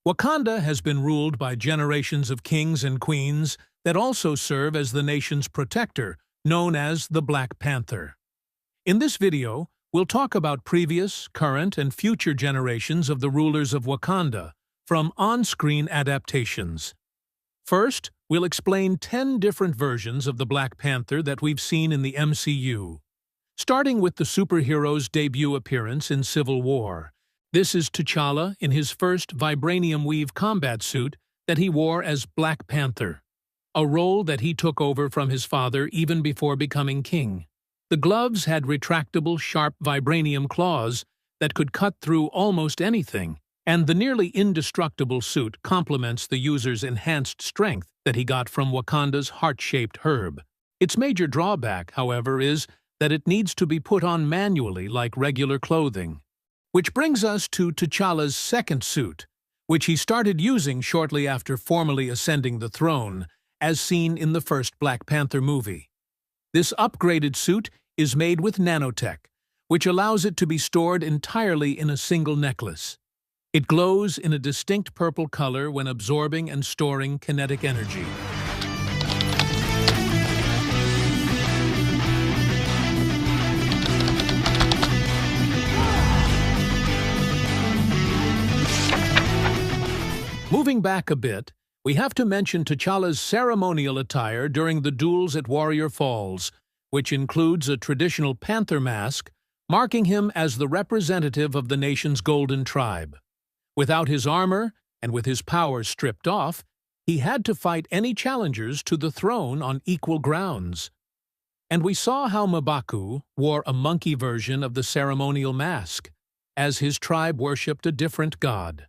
Wakanda has been ruled by generations of kings and queens that also serve as the nation's protector, known as the Black Panther. In this video, we'll talk about previous, current, and future generations of the rulers of Wakanda, from on-screen adaptations. First, we'll explain 10 different versions of the Black Panther that we've seen in the MCU, starting with the superhero's debut appearance in Civil War. This is T'Challa in his first vibranium weave combat suit that he wore as Black Panther, a role that he took over from his father even before becoming king. The gloves had retractable, sharp vibranium claws that could cut through almost anything, and the nearly indestructible suit complements the user's enhanced strength that he got from Wakanda's heart-shaped herb. Its major drawback, however, is that it needs to be put on manually like regular clothing. Which brings us to T'Challa's second suit, which he started using shortly after formally ascending the throne, as seen in the first Black Panther movie. This upgraded suit is made with nanotech, which allows it to be stored entirely in a single necklace. It glows in a distinct purple color when absorbing and storing kinetic energy. Moving back a bit, we have to mention T'Challa's ceremonial attire during the duels at Warrior Falls, which includes a traditional panther mask, marking him as the representative of the nation's golden tribe. Without his armor, and with his power stripped off, he had to fight any challengers to the throne on equal grounds. And we saw how M'Baku wore a monkey version of the ceremonial mask, as his tribe worshipped a different god.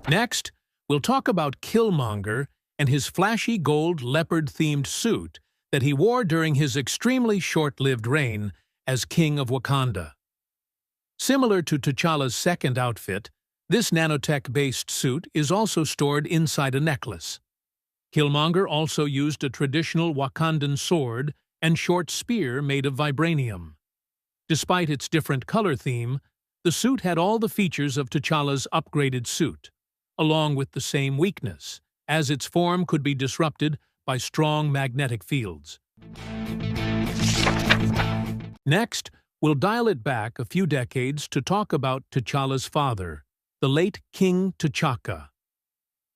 Next, we'll talk about Killmonger and his flashy gold leopard-themed suit that he wore during his extremely short-lived reign as King of Wakanda. Similar to T'Challa's second outfit, this nanotech-based suit is also stored inside a necklace. Killmonger also used a traditional Wakandan sword and short spear made of vibranium. Despite its different color theme, the suit had all the features of T'Challa's upgraded suit, along with the same weakness, as its form could be disrupted by strong magnetic fields. Next, we'll dial it back a few decades to talk about T'Challa's father, the late King T'Chaka.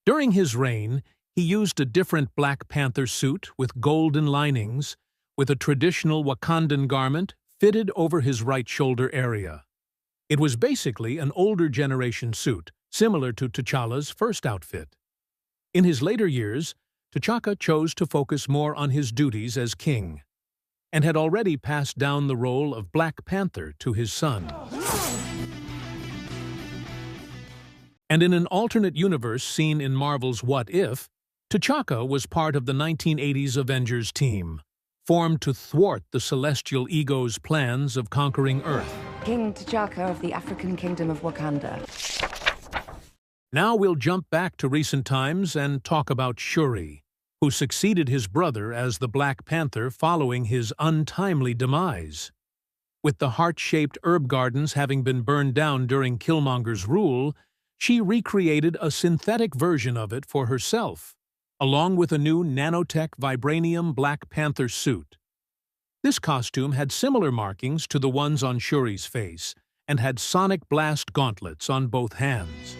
During his reign, he used a different Black Panther suit with golden linings, with a traditional Wakandan garment fitted over his right shoulder area. It was basically an older generation suit, similar to T'Challa's first outfit. In his later years, T'Chaka chose to focus more on his duties as king, and had already passed down the role of Black Panther to his son. And in an alternate universe seen in Marvel's What If, T'Chaka was part of the 1980s Avengers team, formed to thwart the celestial ego's plans of conquering Earth. King T'Chaka of the African Kingdom of Wakanda. Now we'll jump back to recent times and talk about Shuri, who succeeded his brother as the Black Panther following his untimely demise. With the heart-shaped herb gardens having been burned down during Killmonger's rule, she recreated a synthetic version of it for herself, along with a new nanotech vibranium Black Panther suit. This costume had similar markings to the ones on Shuri's face, and had sonic blast gauntlets on both hands.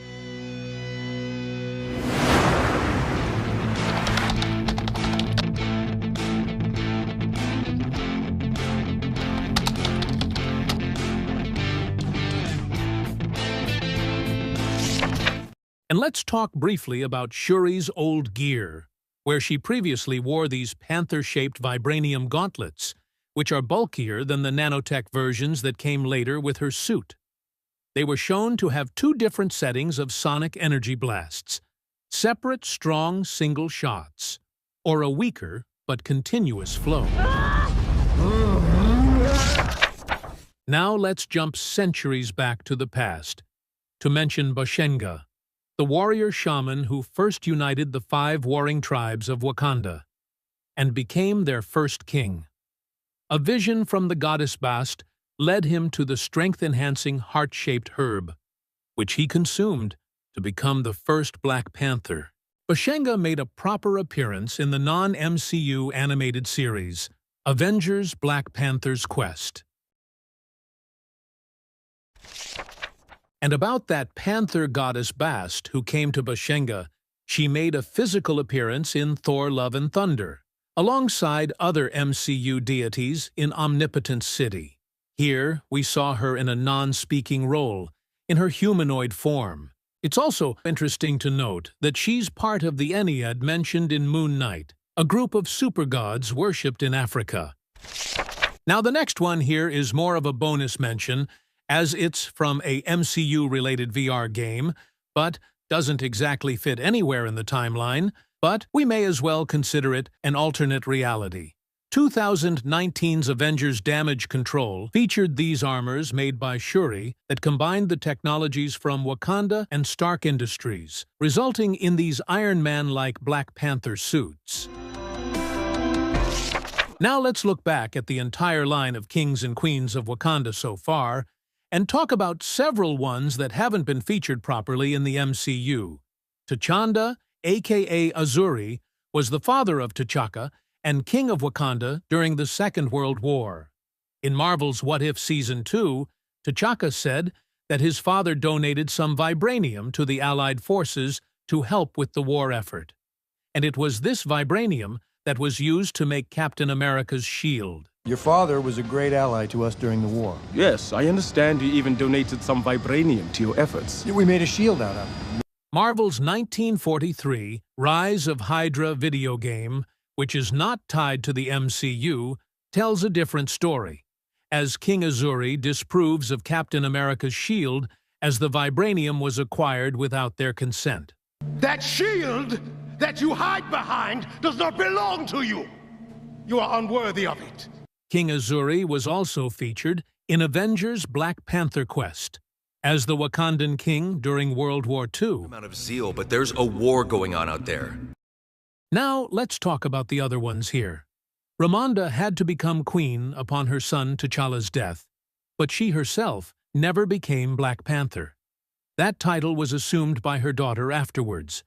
And let's talk briefly about Shuri's old gear, where she previously wore these panther-shaped vibranium gauntlets, which are bulkier than the nanotech versions that came later with her suit. They were shown to have two different settings of sonic energy blasts, separate strong single shots, or a weaker but continuous flow. Now let's jump centuries back to the past, to mention Bashenga, the warrior shaman who first united the 5 warring tribes of Wakanda, and became their first king. A vision from the goddess Bast led him to the strength-enhancing heart-shaped herb, which he consumed to become the first Black Panther. Bashenga made a proper appearance in the non-MCU animated series, Avengers: Black Panther's Quest. And about that panther goddess Bast who came to Bashenga, she made a physical appearance in Thor: Love and Thunder, alongside other MCU deities in Omnipotent City. Here, we saw her in a non-speaking role, in her humanoid form. It's also interesting to note that she's part of the Ennead mentioned in Moon Knight, a group of super-gods worshipped in Africa. Now the next one here is more of a bonus mention, as it's from a MCU-related VR game, but doesn't exactly fit anywhere in the timeline, but we may as well consider it an alternate reality. 2019's Avengers Damage Control featured these armors made by Shuri that combined the technologies from Wakanda and Stark Industries, resulting in these Iron Man-like Black Panther suits. Now let's look back at the entire line of kings and queens of Wakanda so far, and talk about several ones that haven't been featured properly in the MCU. T'Challa, aka Azuri, was the father of T'Chaka and king of Wakanda during the Second World War. In Marvel's What If Season 2, T'Chaka said that his father donated some vibranium to the Allied forces to help with the war effort. And it was this vibranium that was used to make Captain America's shield. Your father was a great ally to us during the war. Yes, I understand you even donated some vibranium to your efforts. We made a shield out of it. Marvel's 1943 Rise of Hydra video game, which is not tied to the MCU, tells a different story, as King Azuri disapproves of Captain America's shield as the vibranium was acquired without their consent. That shield that you hide behind does not belong to you. You are unworthy of it. King Azuri was also featured in Avengers: Black Panther Quest, as the Wakandan king during World War II. Amount of zeal, but there's a war going on out there. Now let's talk about the other ones here. Ramonda had to become queen upon her son T'Challa's death, but she herself never became Black Panther. That title was assumed by her daughter afterwards.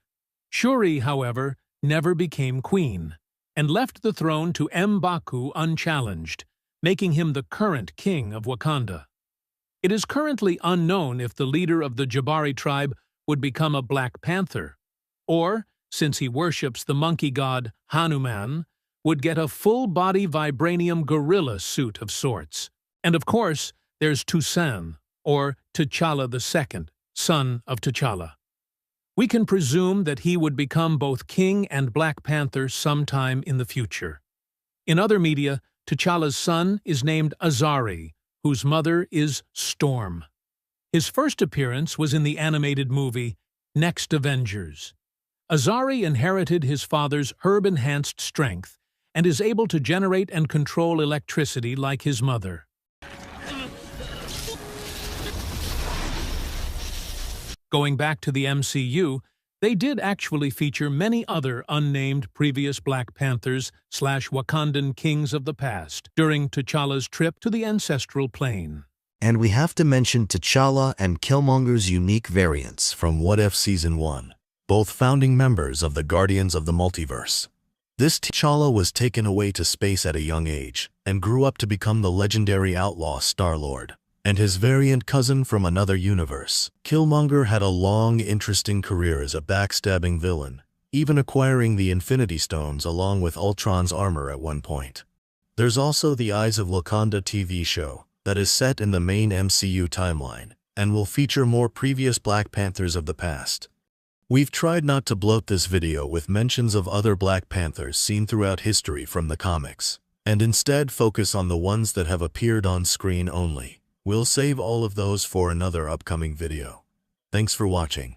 Shuri, however, never became queen, and left the throne to M'Baku unchallenged, making him the current king of Wakanda. It is currently unknown if the leader of the Jabari tribe would become a Black Panther, or, since he worships the monkey god Hanuman, would get a full-body vibranium gorilla suit of sorts. And of course, there's Toussaint, or T'Challa II, son of T'Challa. We can presume that he would become both king and Black Panther sometime in the future. In other media, T'Challa's son is named Azari, whose mother is Storm. His first appearance was in the animated movie Next Avengers. Azari inherited his father's herb-enhanced strength and is able to generate and control electricity like his mother. Going back to the MCU, they did actually feature many other unnamed previous Black Panthers/Wakandan kings of the past during T'Challa's trip to the ancestral plane. And we have to mention T'Challa and Killmonger's unique variants from What If Season 1, both founding members of the Guardians of the Multiverse. This T'Challa was taken away to space at a young age and grew up to become the legendary outlaw Star-Lord. And his variant cousin from another universe, Killmonger, had a long, interesting career as a backstabbing villain, even acquiring the Infinity Stones along with Ultron's armor at one point. There's also the Eyes of Wakanda TV show that is set in the main MCU timeline and will feature more previous Black Panthers of the past. We've tried not to bloat this video with mentions of other Black Panthers seen throughout history from the comics, and instead focus on the ones that have appeared on screen only. We'll save all of those for another upcoming video. Thanks for watching.